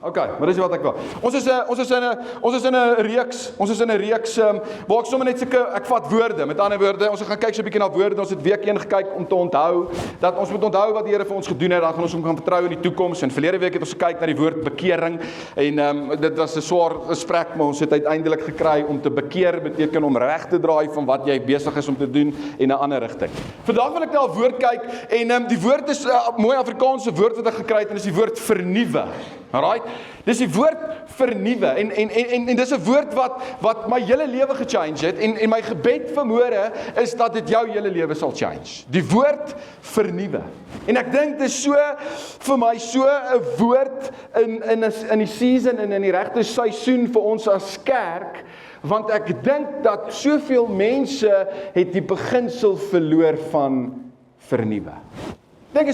Okay, maar dis wat ek wil. Ons is in 'n reeks waar ek sommer net ek vat woorde. Met ander woorde, ons gaan kyk so 'n bietjie na woorde. Ons het week 1 gekyk om te onthou dat ons moet onthou wat die Here vir ons gedoen het. Dan gaan ons hom gaan vertrou in die toekoms. En verlede week het ons gekyk na die woord bekering en dit was 'n swaar gesprek, maar ons het uiteindelik gekry om te bekeer beteken om reg te draai van wat jy besig is om te doen en 'n ander rigting. Vandag wil ek na 'n woord kyk en die woord is 'n mooi Afrikaanse woord wat ek gekry het en dis die woord vernuwe. Alright, dis die woord vernuwe en dis 'n woord wat my hele lewe gechange het en my gebed vanmôre is dat dit jou hele lewe sal change. Die woord vernuwe. En ek dink dit is so vir my so 'n woord in die season en in die regte seisoen vir ons as kerk, want ek dink dat soveel mense het die beginsel verloor van vernuwe. Ek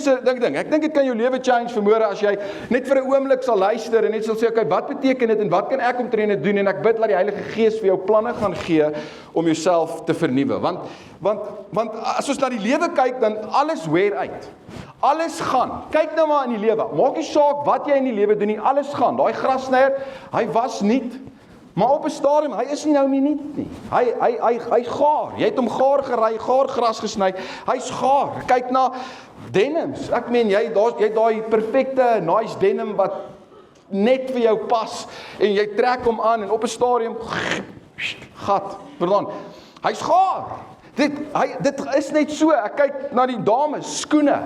dink dit kan jou lewe change vanmôre as jy net vir 'n oomblik sal luister en net sal sê, okay, wat beteken dit en wat kan ek omtrent dit doen? En ek bid dat die Heilige Gees vir jou planne gaan gee om jouself te vernuwe. Want as ons na die lewe kyk, dan alles wear uit. Alles gaan. Kyk nou maar in die lewe. Maak nie saak wat jy in die lewe doen nie, alles gaan. Daai grasnyer, hy was nie. Maar op 'n stadium, hy is nie nou meer nie. Hy gaar. Jy het hom gaar gery, gaar gras gesny. Hy's gaar. Kyk na denims. Ek meen jy het daai perfekte nice denim wat net vir jou pas en jy trek hom aan en op 'n stadium gat. Verstaan? Hy's gaar. Dit is net so. Ek kyk na die dames skoene.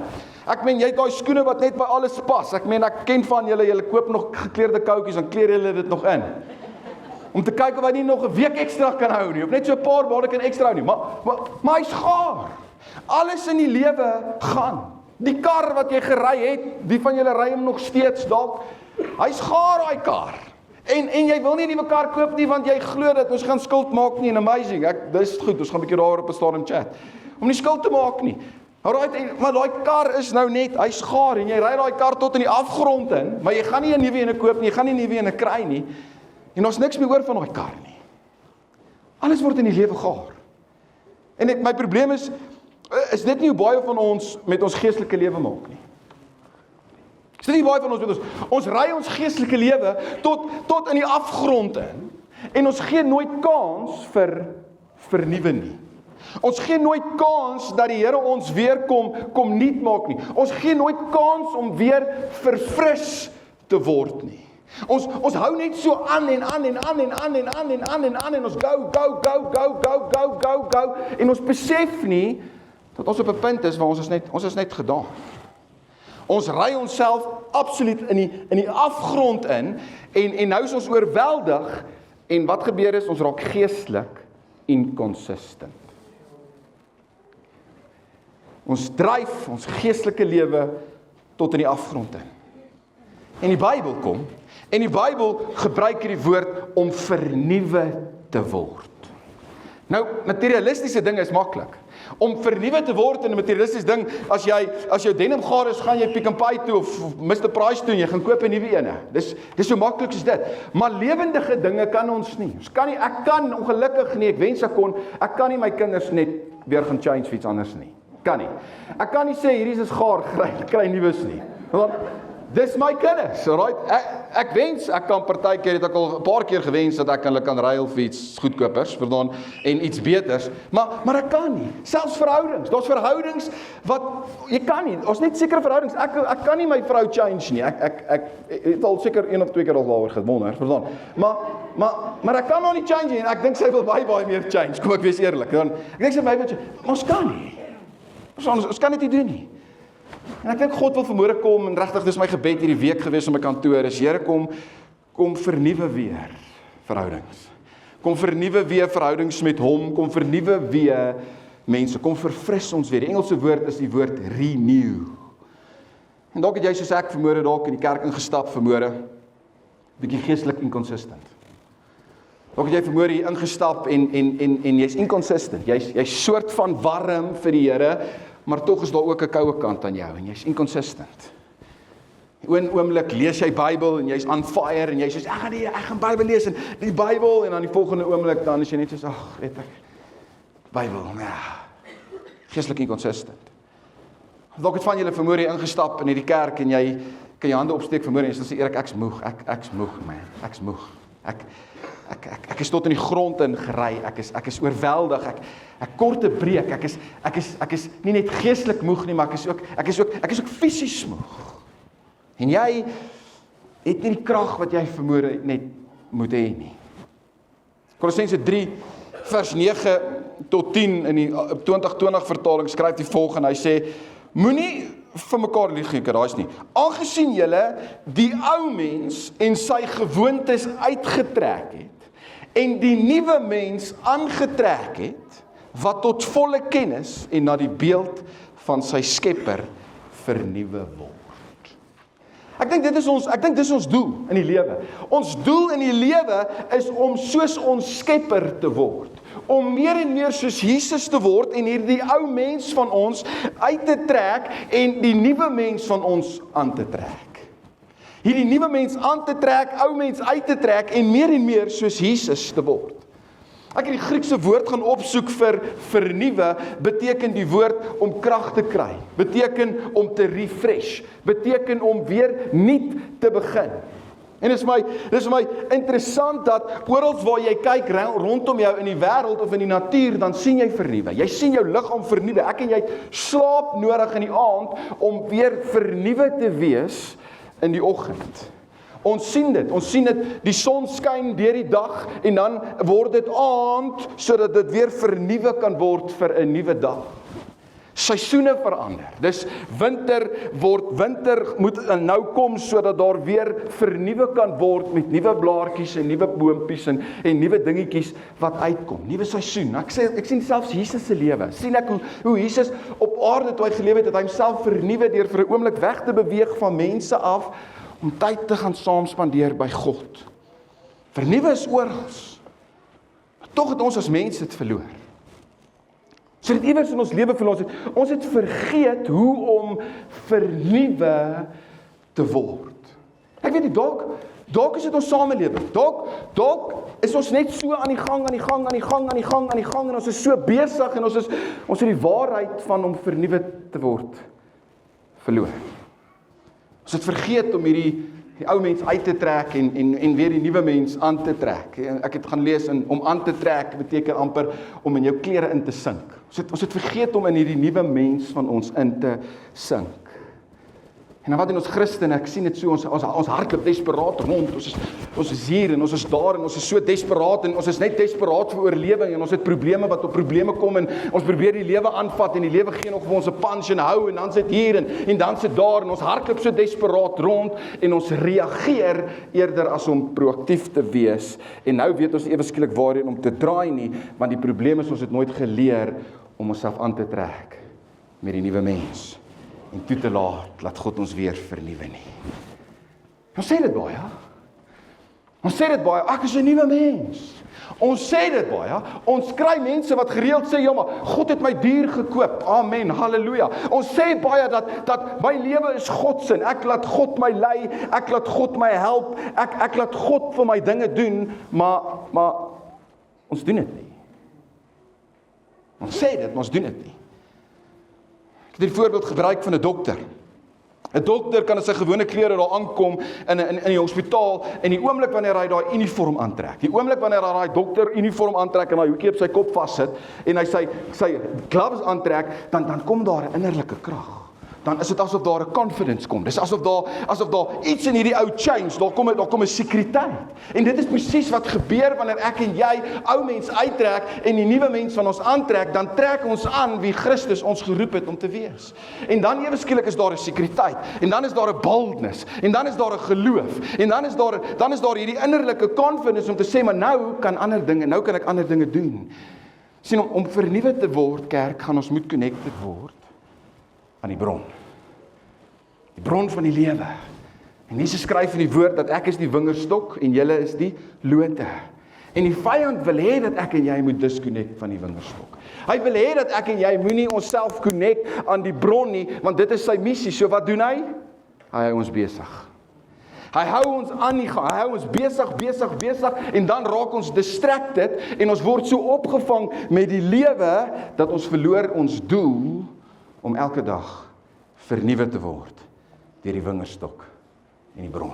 Ek meen jy het daai skoene wat net by alles pas. Ek meen ek ken van julle koop nog gekleurde koutjies en kleer julle dit nog in. Om te kyk of hy nie nog 'n week ekstra kan hou nie, of net so 'n paar maande kan ekstra hou nie, maar hy's gaar. Alles in die lewe gaan. Die kar wat jy gery het, wie van julle ry hom nog steeds dalk? Hy's gaar daai kar. En jy wil nie 'n nuwe kar koop nie, want jy glo dat ons gaan skuld maak nie, en amazing. Dis goed, ons gaan 'n bietjie daaroor op 'n stadium chat. Om nie skuld te maak nie. Alright, maar daai kar is nou net, hy's gaar, en jy ry daai kar tot in die afgrond in, maar jy gaan nie 'n nuwe ene koop nie, jy gaan nie 'n nuwe ene kry nie. En ons niks meer hoor van daai kar nie. Alles word in die lewe gaar. En my probleem is dit nie hoe baie van ons met ons geestelike lewe maak nie. Is dit nie baie van ons met ons ry ons geestelike lewe tot in die afgrond in, en ons gee nooit kans vir vernuwe nie. Ons gee nooit kans dat die Here ons weer kom nuut maak nie. Ons gee nooit kans om weer verfris te word nie. Ons hou net so aan en ons go en ons besef nie dat ons op 'n punt is waar ons is net gedaan. Ons ry onsself absoluut in die afgrond in en nou is ons oorweldig en wat gebeur is ons raak geestelik inconsistent. Ons dryf ons geestelike lewe tot in die afgrond in. En die Bybel kom en die Bybel gebruik hierdie woord om vernuwe te word. Nou, materialistiese ding is maklik. Om vernuwe te word in 'n materialistiese ding, as jou denim gaar is, gaan jy Pick n Pay toe of Mr Price toe en jy gaan koop 'n nuwe ene. Dis so maklik soos dit. Maar lewendige dinge kan ons nie. Ek kan ongelukkig nie, ek wens ek kon, ek kan nie my kinders net weer gaan change vir iets anders nie. Kan nie. Ek kan nie sê hierdie is gaar, kry nuus nie. Want dis my kinders, alright? Ek wens, ek kan partykeer, het ek al 'n paar keer gewens dat ek hulle kan ruil vir iets goedkopers, verstaan, en iets beters, maar ek kan nie. Selfs verhoudings, daar's verhoudings wat, jy kan nie, ons net sekere verhoudings, ek kan nie my vrou change nie, ek het al seker 1 of 2 keer al daaroor gewonder, verstaan, maar ek kan nog nie change nie, en ek dink sy wil baie meer change, kom ek wees eerlik, ek dink sy wil change, maar ons kan nie, ons kan dit nie doen nie. En ek dink God wil vanmôre kom en regtig dis my gebed hierdie week gewees op my kantoor is Here kom vernuwe weer verhoudings. Kom vernuwe weer verhoudings met hom, kom vernuwe weer mense, kom verfris ons weer. Die Engelse woord is die woord renew. En dalk het jy soos ek vanmôre dalk in die kerk ingestap vanmôre, bietjie geestelik inconsistent. Dalk het jy vanmôre hier ingestap en jy's inconsistent. Jy's soort van warm vir die Here, maar tog is daar ook 'n koue kant aan jou en jy's inconsistent. Een oomblik lees jy Bybel en jy's on fire en jy sê ek gaan Bybel lees en die Bybel en dan die volgende oomblik dan is jy net soos weet ek Bybel, geestelik inconsistent. Dalk het van julle vanmôre ingestap in hierdie kerk en jy kan jy hande opsteek vanmôre en sê Erik, ek's moeg, ek's moeg man, ek's moeg. Ek is tot in die grond ingery, ek is oorweldig, ek kort 'n breek, ek is nie net geestelik moeg nie, maar ek is ook fisies moeg. En jy het nie die krag wat jy vanmôre net moet hê nie. Kolossense 3 vers 9 tot 10 in die 2020 vertaling skryf die volgende, hy sê, moenie vir mekaar lieg nie, daai's nie. Aangesien julle die ou mens en sy gewoontes uitgetrek het, en die nuwe mens aangetrek het, wat tot volle kennis en na die beeld van sy skepper vernuwe word. Ek dink dis ons doel in die lewe. Ons doel in die lewe is om soos ons skepper te word. Om meer en meer soos Jesus te word en hierdie ou mens van ons uit te trek en die nuwe mens van ons aan te trek. Hierdie nuwe mens aan te trek, ou mens uit te trek en meer soos Jesus te word. Ek het die Griekse woord gaan opsoek vir vernuwe, beteken die woord om krag te kry, beteken om te refresh, beteken om weer nuut te begin. En dis vir my interessant dat oral waar jy kyk rondom jou in die wêreld of in die natuur, dan sien jy vernuwe. Jy sien jou liggaam vernuwe. Ek en jy het slaap nodig in die aand om weer vernuwe te wees in die oggend. Ons sien dit, die son skyn deur die dag en dan word dit aand sodat dit weer vernuwe kan word vir 'n nuwe dag. Seisoene verander. Dis winter moet nou kom sodat daar weer vernuwe kan word met nuwe blaartjies en nuwe boompies en nuwe dingetjies wat uitkom. Nuwe seisoen. Ek sien selfs Jesus se lewe. Sien ek hoe Jesus op aarde toe hy geleef het, dat hy homself vernuwe deur vir 'n oomblik weg te beweeg van mense af om tyd te gaan saam spandeer by God. Vernuwe is oral. Tog het ons as mense dit verloor. So dit iewers in ons lewe verloor het. Ons het vergeet hoe om vernuwe te word. Ek weet nie, dalk is dit ons samelewing. Dalk is ons net so aan die gang en ons is so besig en ons het die waarheid van om vernuwe te word verloor. Ons het vergeet om die ou mens uit te trek en weer die nuwe mens aan te trek. Ek het gaan lees om aan te trek beteken amper om in jou klere in te sink. Ons het vergeet om in hierdie nuwe mens van ons in te sink. En dan wat in ons Christene, ek sien dit so, ons hardloop desperaat rond, ons is hier en ons is daar en ons is so desperaat en ons is net desperaat vir oorlewing en ons het probleme wat op probleme kom en ons probeer die lewe aanvat en die lewe gee nog vir ons 'n punch en hou en dan sit hier en dan sit daar en ons hardloop so desperaat rond en ons reageer eerder as om proaktief te wees en nou weet ons ewe skielik waarheen om te draai nie, want die probleem is ons het nooit geleer om onsself aan te trek met die nuwe mens. En toe te laat God ons weer vernuwe nie. Ons sê dit baie, ek is 'n nuwe mens. Ons sê dit baie, ons kry mense wat gereeld sê, ja maar, God het my duur gekoop, amen, halleluja. Ons sê baie dat my lewe is God se, ek laat God my lei, ek laat God my help, ek laat God vir my dinge doen, maar ons doen dit nie. Ons sê dit, maar ons doen dit nie. Ek het 'n voorbeeld gebruik van 'n dokter. 'n Dokter kan in sy gewone klere daar aankom in die hospitaal en die oomblik wanneer hy daai uniform aantrek. Die oomblik wanneer hy daai dokter uniform aantrek en daai hoekie op sy kop vassit en hy sy gloves aantrek, dan kom daar 'n innerlike krag. Dan is dit asof daar 'n confidence kom. Dis asof daar iets in hierdie ou change, daar kom 'n sekuriteit. En dit is presies wat gebeur wanneer ek en jy ou mens uittrek en die nuwe mens van ons aantrek, dan trek ons aan wie Christus ons geroep het om te wees. En dan ewe skielik is daar 'n sekuriteit, en dan is daar 'n boldness, en dan is daar 'n geloof, en dan is daar hierdie innerlike confidence om te sê, maar nou kan ek ander dinge doen. Sien, om vernuwe te word, kerk, gaan ons moet connected word aan die bron. Die bron van die lewe. En Jesus skryf in die woord dat ek is die wingerdstok en julle is die lote. En die vyand wil hê dat ek en jy moet disconnect van die wingerdstok. Hy wil hê dat ek en jy moenie onsself connect aan die bron nie, want dit is sy missie. So wat doen hy? Hy hou ons besig. Hy hou ons aan die gang, hy hou ons besig en dan raak ons distracted en ons word so opgevang met die lewe dat ons verloor ons doel om elke dag vernuwe te word deur die wingerdstok en die bron.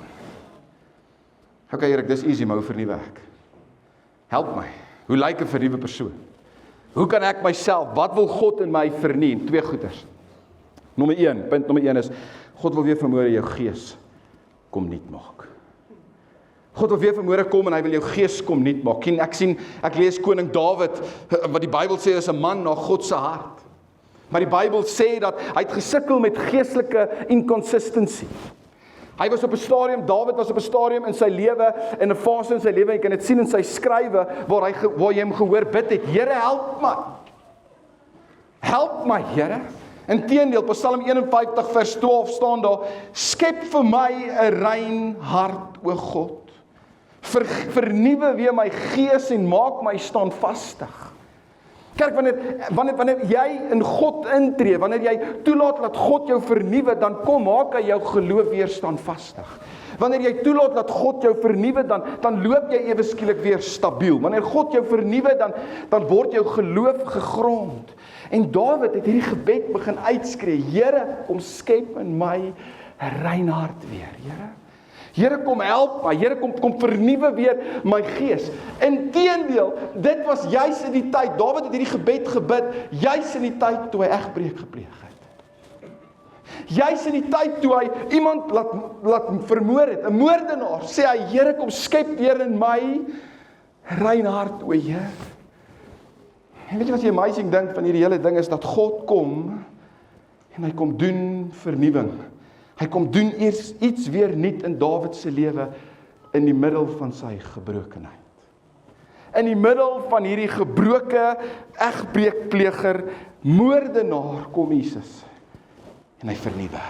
Ok, Erik, dis easy, maar hoe vernuwe ek? Help my. Hoe lyk 'n vernuwe persoon? Hoe kan ek myself, wat wil God in my vernuwe? Twee goeders. Punt nommer 1 is, God wil weer vanmôre jou gees kom nuut maak. God wil weer vanmôre kom en hy wil jou gees kom nuut maak. Ek lees koning Dawid, wat die Bybel sê is 'n man na God se hart. Maar die Bybel sê dat hy het gesukkel met geestelike inconsistency. Dawid was op 'n stadium in sy lewe, in 'n fase in sy lewe, jy kan dit sien in sy skrywe, waar jy hom gehoor bid het, Here, help my. Help my, Here. Inteendeel, Psalm 51 vers 12 staan daar, skep vir my 'n rein hart, o God. Vernuwe weer my gees en maak my standvastig. Kerk, wanneer jy in God intree, wanneer jy toelaat dat God jou vernuwe, dan maak hy jou geloof weer standvastig. Wanneer jy toelaat dat God jou vernuwe, dan loop jy ewe skielik weer stabiel. Wanneer God jou vernuwe, dan word jou geloof gegrond. En Dawid het hierdie gebed begin uitskree, Here, kom skep in my 'n rein hart weer, Here. Here, kom help my, Here, kom vernuwe weer my gees. Inteendeel, dit was juis in die tyd, Dawid het hierdie gebed gebid, juis in die tyd toe hy egbreek gepleeg het. Juis in die tyd toe hy iemand laat vermoor het, 'n moordenaar, sê hy, Here, kom skep weer in my rein hart, o Heer. En weet jy wat die amazing ding van hierdie hele ding is, dat God kom, en hy kom doen vernuwing. Hy kom doen iets weer nuut in Dawid se lewe, in die middel van sy gebrokenheid. In die middel van hierdie gebroke, egbreekpleger, moordenaar, kom Jesus, en hy vernuwe.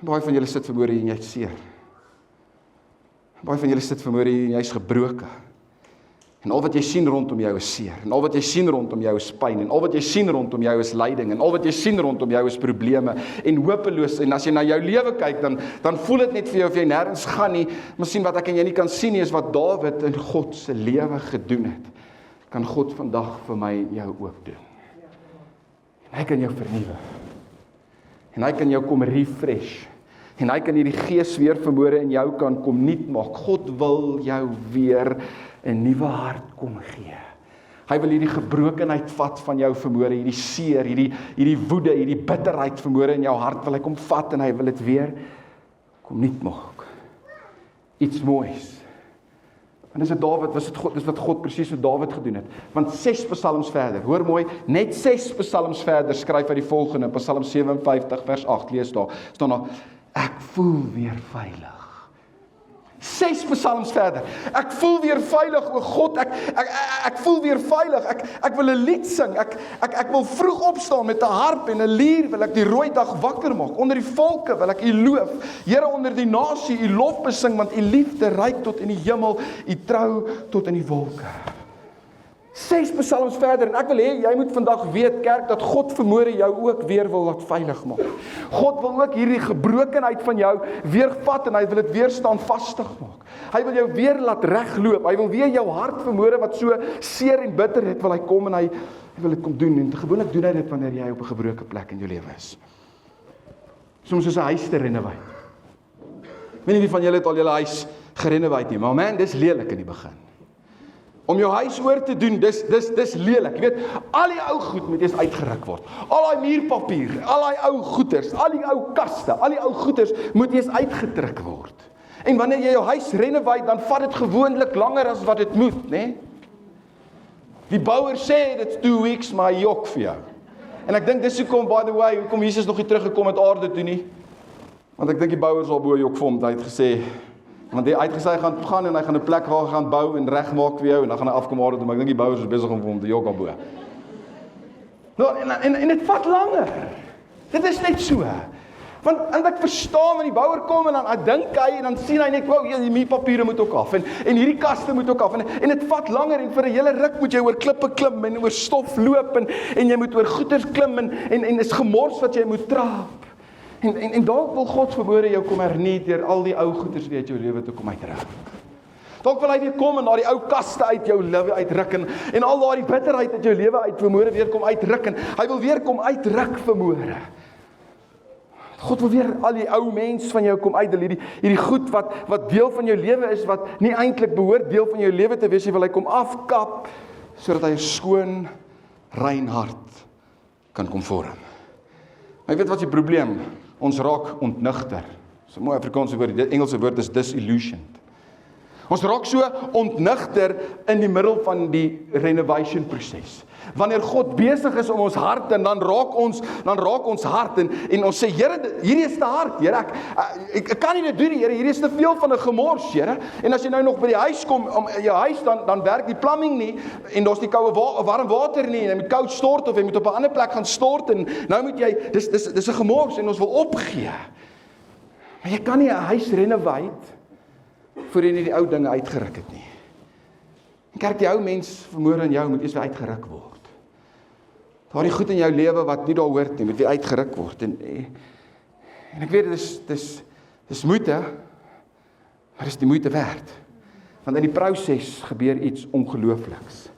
Baie van julle sit vanmôre en jy's seer. Baie van julle sit vanmôre en jy's gebroke. En al wat jy sien rondom jou is seer, en al wat jy sien rondom jou is pyn, en al wat jy sien rondom jou is lyding, en al wat jy sien rondom jou is probleme, en hopeloos, en as jy na jou lewe kyk, dan voel dit net vir jou of jy nêrens gaan nie, miskien wat ek en jy nie kan sien nie, is wat Dawid in God se lewe gedoen het, kan God vandag vir my en jou ook doen. En hy kan jou vernuwe, en hy kan jou kom refresh, en hy kan hierdie gees weer vanmôre in jou kan kom nuut maak. God wil jou weer 'n nuwe hart kom gee. Hy wil hierdie gebrokenheid vat van jou vanmôre, hierdie seer, hierdie woede, hierdie bitterheid vanmôre in jou hart, wil hy kom vat en hy wil dit weer kom nuut maak. Iets moois. En dis wat God presies met Dawid gedoen het. Want 6 psalms verder, hoor mooi, net 6 psalms verder skryf hy die volgende, Psalm 57 vers 8, lees daar, staan daar, ek voel weer veilig. 6 psalms verder. Ek voel weer veilig, o God, ek voel weer veilig, ek wil 'n lied sing, ek wil vroeg opstaan met 'n harp en 'n lier, wil ek die rooi dag wakker maak, onder die volke wil ek U loof, Here onder die nasie U lof besing, want U liefde reik tot in die hemel, U trou tot in die wolke. 6 psalms verder, en ek wil hê, jy moet vandag weet, kerk, dat God vanmôre jou ook weer wil laat veilig maak. God wil ook hierdie gebrokenheid van jou weer vat, en hy wil dit weer standvastig maak. Hy wil jou weer laat regloop, hy wil weer jou hart vanmôre, wat so seer en bitter het, wil hy kom, en hy wil dit kom doen, en gewoonlik doen hy dit, wanneer jy op 'n gebroke plek in jou lewe is. Soms soos 'n huis te renovate. Ek weet nie wie van julle het al julle huis gerenovate nie, maar man, dis lelik in die begin. Om jou huis oor te doen, dis lelik. Jy weet, al die ou goed moet eers uitgeruk word. Al die muurpapier, al die ou goeders, al die ou kaste, al die ou goeders moet eers uitgetrek word. En wanneer jy jou huis renovate, dan vat dit gewoonlik langer as wat dit moet, né? Die bouer sê dit's 2 weeks, maar hy jok vir jou. En ek dink dis hoekom, by the way, hoekom Jesus nog nie teruggekom het aarde toe nie. Want ek dink die bouers al bo jok vir hom, hy het gesê, want hy het gesê hy gaan en hy gaan 'n plek waar hy gaan bou en regmaak vir jou en dan gaan hy afkom aarde toe, maar ek dink die bouers is besig om vir hom te jok al bo. Nou, en dit vat langer. Dit is net so. Want ek verstaan, wanneer die bouer kom en dan dink hy en dan sien hy net, wow, die muurpapiere moet ook af en hierdie kaste moet ook af en dit vat langer en vir 'n hele ruk moet jy oor klippe klim en oor stof loop en jy moet oor goeters klim en is gemors wat jy moet trap. En dalk wil God vanmôre jou kom hernie deur al die ou goeders weer uit jou lewe te kom uitruk. Dalk wil hy weer kom en daai ou kaste uit jou lewe uitruk en al daai bitterheid uit jou lewe uit vanmôre weer kom uitruk en hy wil weer kom uitruk vanmôre. God wil weer al die ou mens van jou kom uitdeel, hierdie goed wat deel van jou lewe is, wat nie eintlik behoort deel van jou lewe te wees, wil hy kom afkap, sodat hy 'n skoon, rein hart kan kom vorm. Maar jy weet wat is die probleem? Ons raak ontnigter. Dis 'n mooi Afrikaanse woord, die Engelse woord is disillusioned. Ons raak so ontnigter in die middel van die renovation proses. Wanneer God besig is om ons hart, en dan raak ons hart, en ons sê, Here, hierdie is te hard, Here, ek kan nie dit doen, Here, hierdie is te veel van 'n gemors, Here, en as jy nou nog by die huis kom, om jou huis, dan werk die plumbing nie, en daar's nie warm water nie, en jy moet koud stort, of jy moet op 'n ander plek gaan stort, en nou moet jy, dis 'n gemors, en ons wil opgee. Maar jy kan nie 'n huis renovate, voor jy nie die ou dinge uitgeruk het nie. En kerk, die ou mens vermoere in jou moet eers weer uitgeruk word. Daar die goed in jou lewe wat nie daar hoort nie, moet weer uitgeruk word. En ek weet, dis moeite, maar dis die moeite werd. Want in die proses gebeur iets ongeloofliks.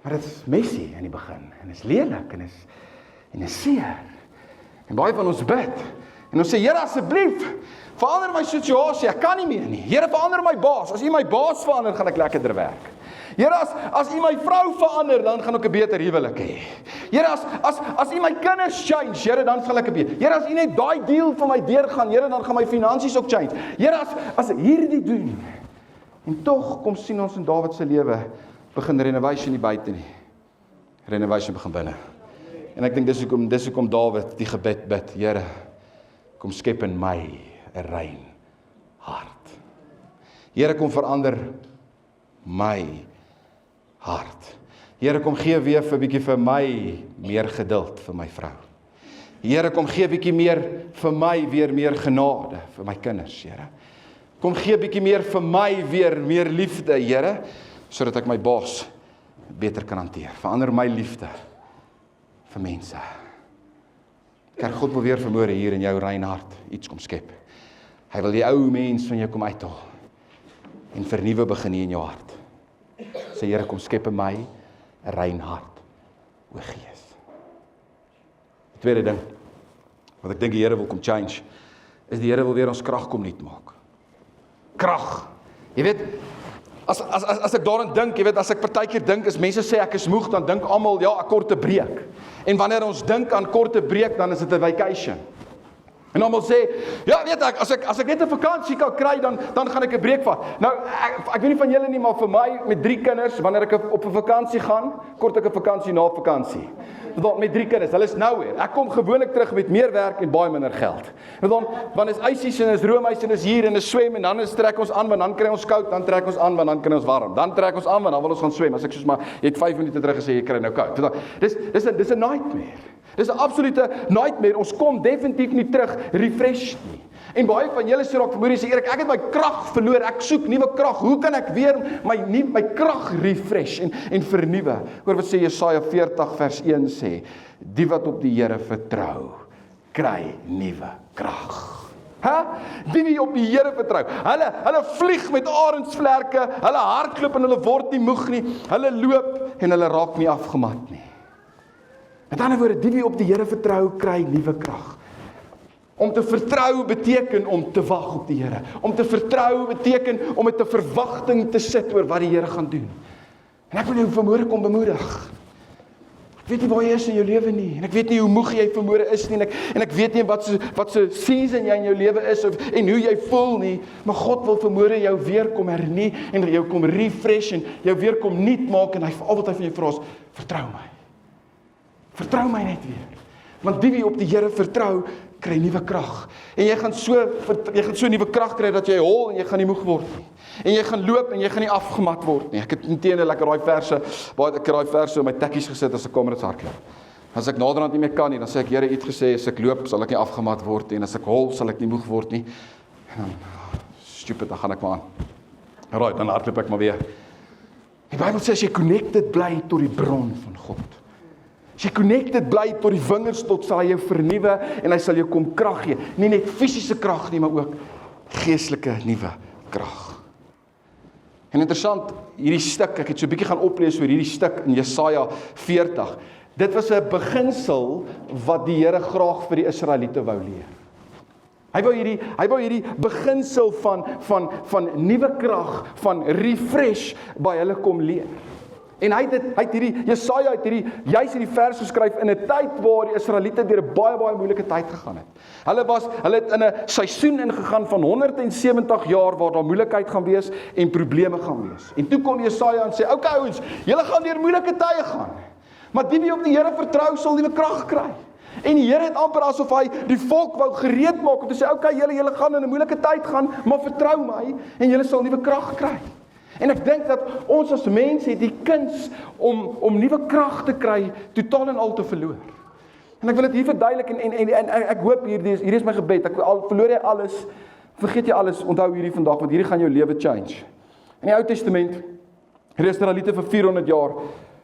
Maar dit is messy in die begin, en is lelik, en is seer. En baie van ons bid, en ons sê, Here, asseblief, verander my situasie, ek kan nie meer nie. Here, verander my baas. As U my baas verander, gaan ek lekkerder werk. Here, as U my vrou verander, dan gaan ek 'n beter huwelik hê. Here, as U my kinders change, Here, dan sal ek 'n beter. Here, as U net daai deal vir my deurgaan, Here, dan gaan my finansies ook change. Here, as ek hierdie doen, en tog kom sien ons in Dawid se lewe, begin renovation nie buite nie. Renovation begin binne. En ek dink dis hoekom Dawid die gebed bid, Here, kom skep in my 'n rein hart. Here, kom verander my hart. Here, kom gee weer 'n bietjie vir my meer geduld vir my vrou. Here, kom gee 'n bietjie meer vir my weer meer genade vir my kinders, Here. Kom gee 'n bietjie meer vir my weer meer liefde, Here, sodat ek my baas beter kan hanteer. Verander my liefde vir mense. Kerk, God wil weer vermoere hier in jou rein hart iets kom skep. Hy wil die ou mens van jou kom uithaal en vernuwe begin hier in jou hart. Sê, Here, kom skep in my 'n rein hart, o Gees. Die tweede ding wat ek dink die Here wil kom change, is die Here wil weer ons krag kom nuut maak. Krag. Jy weet, as ek daaraan dink, jy weet, as ek partykeer dink, as mense sê ek is moeg, dan dink almal, ja, 'n korte breek. En wanneer ons dink aan korte breek, dan is dit 'n vacation. En almal sê, ja, weet ek, as ek net 'n vakansie kan kry, dan gaan ek 'n breek vat. Nou, ek weet nie van julle nie, maar vir my, met 3 kinders, wanneer ek op 'n vakansie gaan, kort ek 'n vakansie na vakansie. Met 3 kinders, hulle is nowhere. Ek kom gewoonlik terug met meer werk en baie minder geld. Want is ysies en is roomys en is hier en is swem, en dan trek ons aan, want dan kry ons koud, dan trek ons aan, want dan kry ons warm. Dan trek ons aan, want dan wil ons gaan swem. As ek soos maar, jy het 5 minute terug gesê, jy kry nou koud. Dis 'n nightmare. Dis 'n absolute nightmare. Ons kom definitief nie terug refreshed nie. En baie van julle sê raak vermoed, sê Erik, ek het my krag verloor, ek soek nuwe krag. Hoe kan ek weer my krag refresh en vernuwe? Hoor wat sê Jesaja 40 vers 1 sê, die wat op die Here vertrou, kry nuwe krag. Die wie op die Here vertrou, hulle vlieg met arendsvlerke, hulle hardloop en hulle word nie moeg nie, hulle loop en hulle raak nie afgemat nie. Met ander woorde, die wie op die Here vertrou, kry nuwe krag. Om te vertrou beteken om te wag op die Here. Om te vertrou beteken om met 'n verwagting te sit oor wat die Here gaan doen. En ek wil jou vanmôre kom bemoedig. Ek weet nie waar jy is in jou lewe nie, en ek weet nie hoe moeg jy vanmôre is nie, en ek weet nie wat se season jy in jou lewe is, en hoe jy voel nie, maar God wil vanmôre jou weer kom hernie, en jou kom refresh, en jou weer kom nuut maak, en al wat hy van jou vra is, vertrou my. Vertrou my net weer. Want die wie op die Here vertrou, kry nuwe krag. En jy gaan so nuwe krag kry dat jy hol en jy gaan nie moeg word nie. En jy gaan loop en jy gaan nie afgemat word nie. Ek het inteendeel lekker daai verse in my tekkies gesit as ek Comrades hardloop. As ek naderhand nie meer kan nie, dan sê ek, Here, U het gesê as ek loop sal ek nie afgemat word nie, en as ek hol sal ek nie moeg word nie. En dan stupid, dan gaan ek maar aan. Alright, dan hardloop ek maar weer. Die Bybel sê as jy connected bly tot die bron van God. As jy connected bly tot die vingers, tot sal hy jou vernuwe en hy sal jou kom krag gee. Nie net fisiese krag nie, maar ook geestelike nuwe krag. En interessant, hierdie stuk, ek het so 'n bietjie gaan oplees oor hierdie stuk in Jesaja 40. Dit was 'n beginsel wat die Here graag vir die Israeliete wou leer. Hy wou hierdie beginsel van nuwe krag, van refresh by hulle kom leer. En hy het Jesaja het juis hierdie vers geskryf in 'n tyd waar die Israeliete deur 'n baie moeilike tyd gegaan het. Hulle het in 'n seisoen ingegaan van 170 jaar waar daar moeilikheid gaan wees en probleme gaan wees. En toe kom Jesaja en sê, "Oké ouens, julle gaan deur moeilike tye gaan. Maar die wie op die Here vertrou sal nuwe krag kry." En die Here het amper asof hy die volk wou gereed maak om te sê, "Oké, julle gaan in 'n moeilike tyd gaan, maar vertrou my en julle sal nuwe krag kry." En ek dink dat ons as mense het die kuns om nuwe krag te kry, totaal en al te verloor. En ek wil dit hier verduidelik en ek hoop hier is my gebed. Al verloor jy alles, vergeet jy alles, onthou hierdie vandag, want hierdie gaan jou lewe change. In die Ou Testament, die Israeliete vir 400 jaar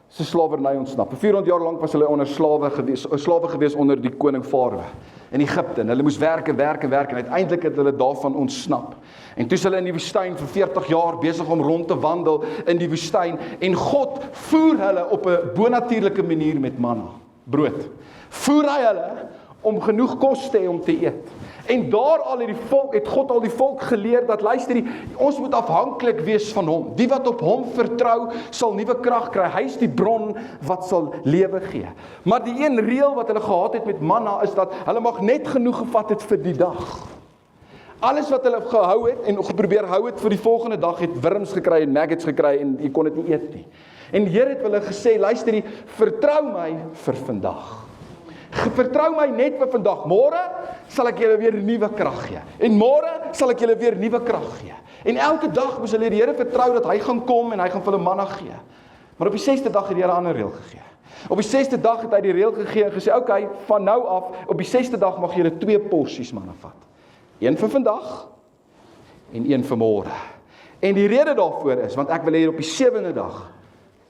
se slawerny ontsnap. Vir 400 jaar lank was hulle onder slawe gewees onder die koning Farao in Egipte. En hulle moes werk en uiteindelik het hulle daarvan ontsnap. En toe is hulle in die woestyn vir 40 jaar besig om rond te wandel in die woestyn en God voer hulle op 'n bonatuurlike manier met manna, brood. Voer hy hulle om genoeg kos te hê om te eet. En daar het God al die volk geleer dat luister, ons moet afhanklik wees van hom. Die wat op hom vertrou sal nuwe krag kry. Hy is die bron wat sal lewe gee. Maar die een reël wat hulle gehad het met manna is dat hulle mag net genoeg gevat het vir die dag. Alles wat hulle gehou het en geprobeer hou het vir die volgende dag het wurms gekry en maggots gekry en jy kon dit nie eet nie. En die Here het hulle gesê, luister, vertrou my vir vandag. Vertrou my net vir vandag. Môre sal ek julle weer nuwe krag gee. En môre sal ek julle weer nuwe krag gee. En elke dag moes hulle die Here vertrou dat hy gaan kom en hy gaan vir hulle manna gee. Maar op die 6de dag het die Here 'n ander reël gegee. Op die 6de dag het hy die reël gegee en gesê, "Oké, van nou af, op die 6de dag mag julle 2 porsies manna vat. Een vir vandag en een vir môre." En die rede daarvoor is want ek wil hê op die 7de dag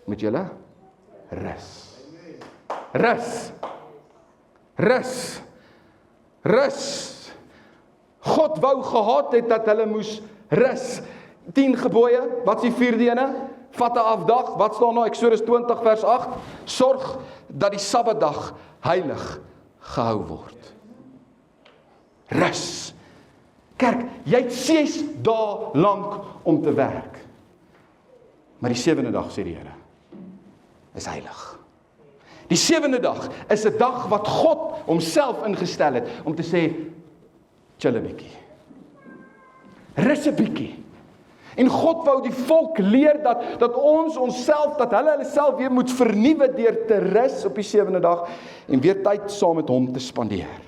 moet julle rus. Rus. God wou gehad het dat hulle moes rus. 10 gebooie, wat is die 4de ene? Vat 'n afdag, wat staan nou Eksodus 20 vers 8? Sorg dat die Sabbatdag heilig gehou word. Rus. Kerk, jy het 6 dae lank om te werk. Maar die 7de dag, sê die Here, is heilig. Die 7de dag is 'n dag wat God homself ingestel het om te sê, chill 'n bietjie. Rus 'n bietjie. En God wou die volk leer dat ons onsself, dat hulle self weer moet vernuwe deur te rus op die 7de dag en weer tyd saam met hom te spandeer.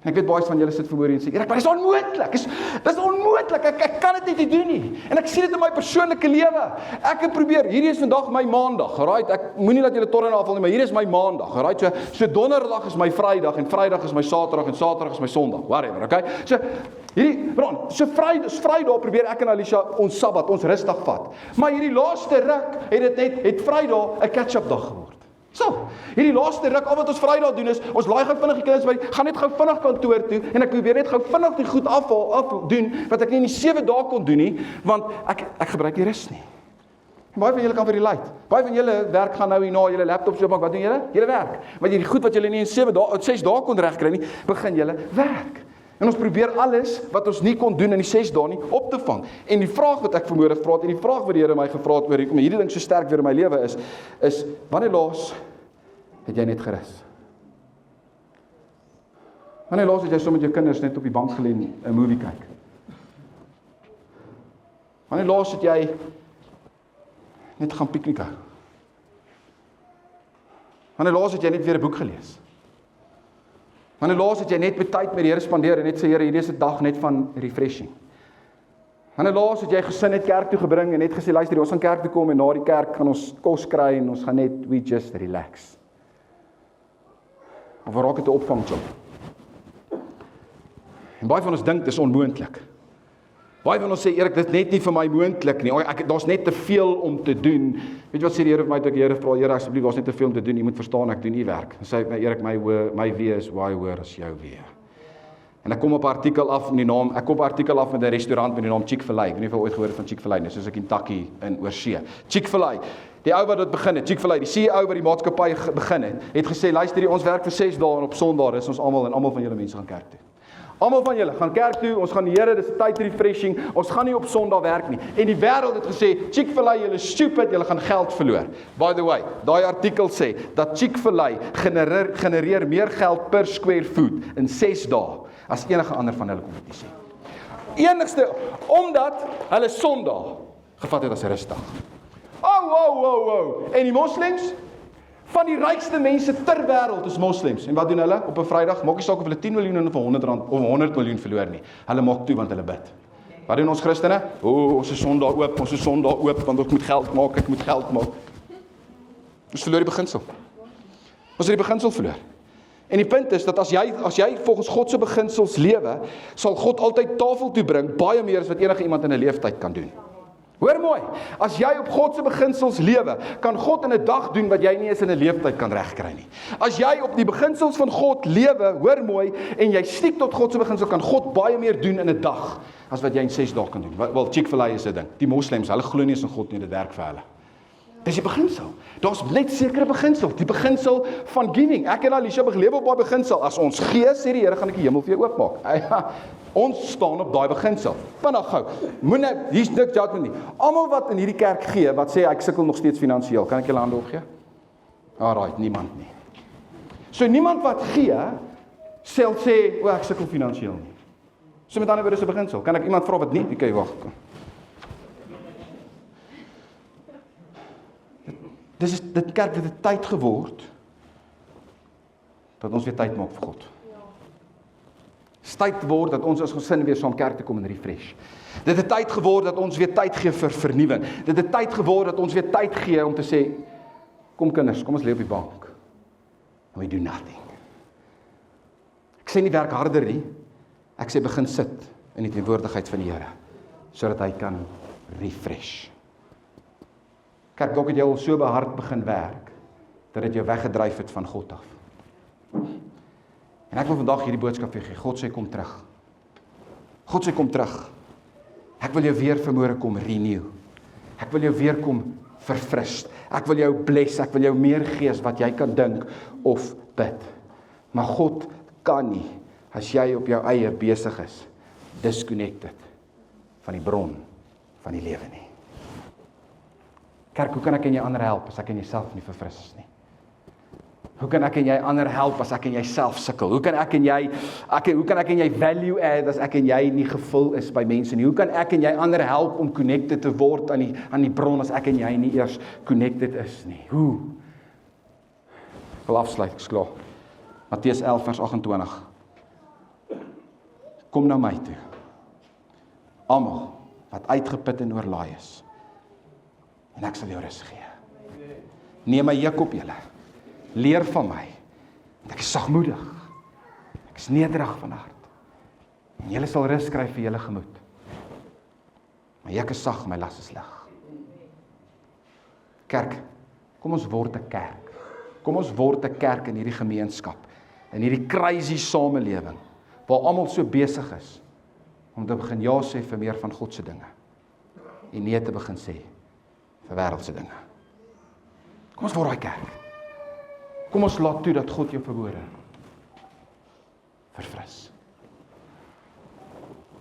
En ek weet baie van julle sit verhoor en sê, "Erik, maar dis onmoontlik. Dis onmoontlik. Ek kan dit nie doen nie." En ek sien dit in my persoonlike lewe. Ek het probeer. Hierdie is vandag my maandag. Alright, ek moenie dat julle torre afval nie, maar hier is my maandag. Alright, so donderdag is my Vrydag en Vrydag is my Saterdag en Saterdag is my Sondag. Whatever, okay? So Vrydag probeer ek en Alicia ons Sabbat, ons rusdag vat. Maar hierdie laaste ruk het Vrydag 'n catch-up dag geword. So, hierdie laaste ruk, al wat ons Vrydag doen is, ons laai gou vinnig die kinders by, gaan net gou vinnig kantoor toe, en ek probeer net gou vinnig die goed doen, wat ek nie in die 7 dae kon doen nie, want ek gebruik die rus nie. En baie van julle kan vir relate. Baie van julle werk gaan nou hierna, julle laptops oopmaak, wat doen julle? Julle werk. Want hierdie goed wat julle nie in 6 dae kon regkry nie, begin julle werk. En ons probeer alles wat ons nie kon doen in die 6 dae nie, op te vang. En die vraag wat ek vanmôre vra het, en die vraag wat die Here my gevra het oor hierdie ding so sterk weer in my lewe is wanneer laas het jy net gerus? Wanneer laas het jy saam met jou kinders net op die bank gelê en 'n movie kyk? Wanneer laas het jy net gaan piknik hou? Wanneer laas het jy net weer 'n boek gelees? Wanneer laas het jy net met tyd met die Here spandeer en net sê, Here, hierdie is 'n dag net van refreshing? Wanneer laas het jy gesin net kerk toe gebring en net gesê, luister, ons gaan kerk toe kom en na die kerk gaan ons kos kry en ons gaan net, we just relax? Of raak dit 'n opvangjob? En baie van ons dink dis onmoontlik. Baie van ons sê, Erik, dit is net nie vir my moontlik nie. Daar's net te veel om te doen. Weet jy wat sê die Here vir my toe ek die Here vra, Here, asseblief, daar's net te veel om te doen. Jy moet verstaan, ek doen nie werk. Dan sê hy, Erik, my wee is baie hoër as jou wee. En ek kom op 'n artikel af met 'n restaurant met die naam Chick-fil-A. Ek weet nie of jy ooit gehoor het van Chick-fil-A nie, soos 'n Kentucky in Oorsee. Chick-fil-A. Die ou wat dit begin het, Chick-fil-A, die CEO wat die maatskappy begin het gesê, luister, ons werk vir 6 dae en op Sondag is ons almal en almal van julle mense gaan kerk toe. Almal van julle gaan kerk toe, ons gaan die Here, dis 'n tyd refreshing, ons gaan nie op Sondag werk nie. En die wêreld het gesê, Chick-fil-A, julle is stupid, julle gaan geld verloor. By the way, daai artikel sê dat Chick-fil-A genereer meer geld per square foot in 6 dae as enige ander van hulle kompetisie. Enigste, omdat hulle Sondag gevat het as 'n rustdag. Oh. En die moslems? Van die rykste mense ter wêreld is moslems. En wat doen hulle op 'n Vrydag? Maak nie saak of hulle 10 miljoen of 100 rand of 100 miljoen verloor nie. Hulle maak toe want hulle bid. Wat doen ons Christene? Ons is Sondag oop, want ek moet geld maak. Ons verloor die beginsel. Ons het die beginsel verloor. En die punt is dat as jy volgens God se beginsels lewe, sal God altyd tafel toe bring, baie meer as wat enige iemand in 'n leeftyd kan doen. Hoor mooi, as jy op God se beginsels lewe, kan God in 'n dag doen wat jy nie eens in 'n leeftyd kan regkry nie. As jy op die beginsels van God lewe, hoor mooi, en jy stiek tot God se beginsel, kan God baie meer doen in 'n dag as wat jy in 6 dae kan doen. Wel, Chick-fil-A is 'n ding. Die moslems, hulle glo nie eens in God nie, dit werk vir hulle. Dis die beginsel. Daar's net sekere beginsel, die beginsel van giving. Ek en Alicia geleef op daai beginsel. As ons gee, sê die Here, gaan ek die hemel vir jou oopmaak. Ons staan op daai beginsel. Vinnig gou. Moenie, hier's niks judgment nie. Almal wat in hierdie kerk gee, wat sê ek sukkel nog steeds finansiëel, kan ek julle hande opgee? Alright, niemand nie. So niemand wat gee, sal sê, ek sukkel finansiëel nie. So met ander woorde is 'n beginsel. Kan ek iemand vra wat nie? Okay, wag. Dit kerk het 'n tyd geword dat ons weer tyd maak vir God. Dis tyd geword dat ons as gesin weer saam kerk toe kom en refresh. Dit het tyd geword dat ons weer tyd gee vir vernuwing. Dit het tyd geword dat ons weer tyd gee om te sê, kom kinders, kom ons lê op die bank. And we do nothing. Ek sê nie werk harder nie. Ek sê begin sit in die teenwoordigheid van die Here, sodat hy kan refresh. Kerk, dalk het jy al so behard begin werk, dat dit jou weggedryf het van God af. En ek wil vandag hierdie boodskap vir gee, God sê kom terug. God sê kom terug. Ek wil jou weer vanmôre kom renew. Ek wil jou weer kom verfris. Ek wil jou bless, ek wil jou meer gee as wat jy kan dink of bid. Maar God kan nie, as jy op jou eie besig is, disconnected van die bron van die lewe nie. Kerk, hoe kan ek en jy ander help as ek en jouself nie verfris is nie? Hoe kan ek en jy ander help as ek en jy self sukkel? Hoe kan ek en jy value add as ek en jy nie gevul is by mense nie? Hoe kan ek en jy ander help om connected te word aan die bron as ek en jy nie eers connected is nie? Hoe? Ek wil afsluit, ek is klaar. Matteus 11 vers 28. Kom na my toe. Almal wat uitgeput en oorlaai is. En ek sal jou rus gee. Neem my juk op julle. Leer van my. Ek is sagmoedig. Ek is nederig van hart. En julle sal rus kry vir julle gemoed. My juk is sag, my las is lig. Kerk, kom ons word 'n kerk. Kom ons word 'n kerk in hierdie gemeenskap. In hierdie crazy samelewing waar almal so besig is om te begin ja sê vir meer van God se dinge en nee te begin sê vir wêreldse dinge. Kom ons word daai kerk. Kom ons laat toe dat God jou verhoore verfris.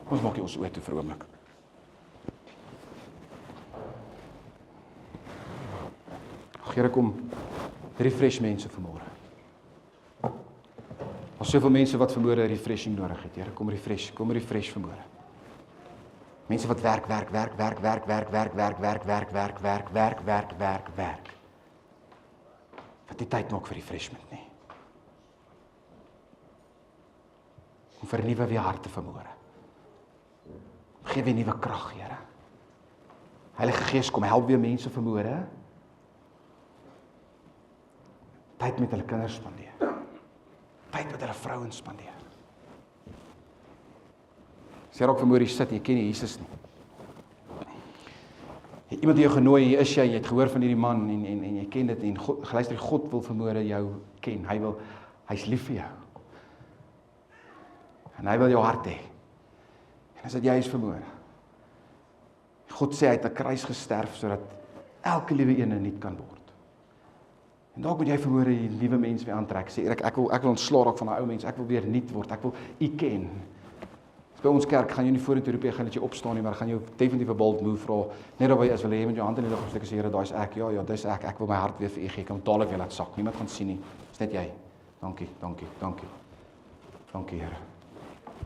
Kom ons maak ons oë toe vir 'n oomblik. Here, kom refresh mense vanmôre. Daar's soveel mense wat vanmôre 'n refreshing nodig het. Here, kom refresh vanmôre. Mense wat werk. Wat die tyd maak vir refreshment nie. Om vir nuwe weer harte vanmôre. Gee weer nuwe krag, Here. Heilige Gees, kom help weer mense vanmôre. Tyd met hulle kinders spandeer. Tyd met hulle vrouens spandeer. Sê ook vanmôre sit, jy ken nie Jesus nie. Iemand het jou genooi, hier is jy het gehoor van hierdie man en jy ken dit en God, luister, God wil vanmôre jou ken. Hy's lief vir jou. En hy wil jou hart hê. En as dit jy is vanmôre. God sê hy het aan die kruis gesterf sodat elke liewe een nuut kan word. En dalk moet jy verhoor die nuwe mens weer aantrek, sê ek wil ontslaa raak van 'n ou mens, ek wil weer nuut word, ek wil u ken. By ons kerk gaan jy nie vorentoe roep, jy gaan net jy opstaan nie, maar gaan jy definitief 'n bold move vra, net daarby is, wil jy met jou hand in die lug opsteek en sê, Here, daai is ek, ja, dis ek wil my hart weer vir u gee, ek kan dadelik weer laat sak, niemand gaan sien nie, dis net jy. Dankie, Here.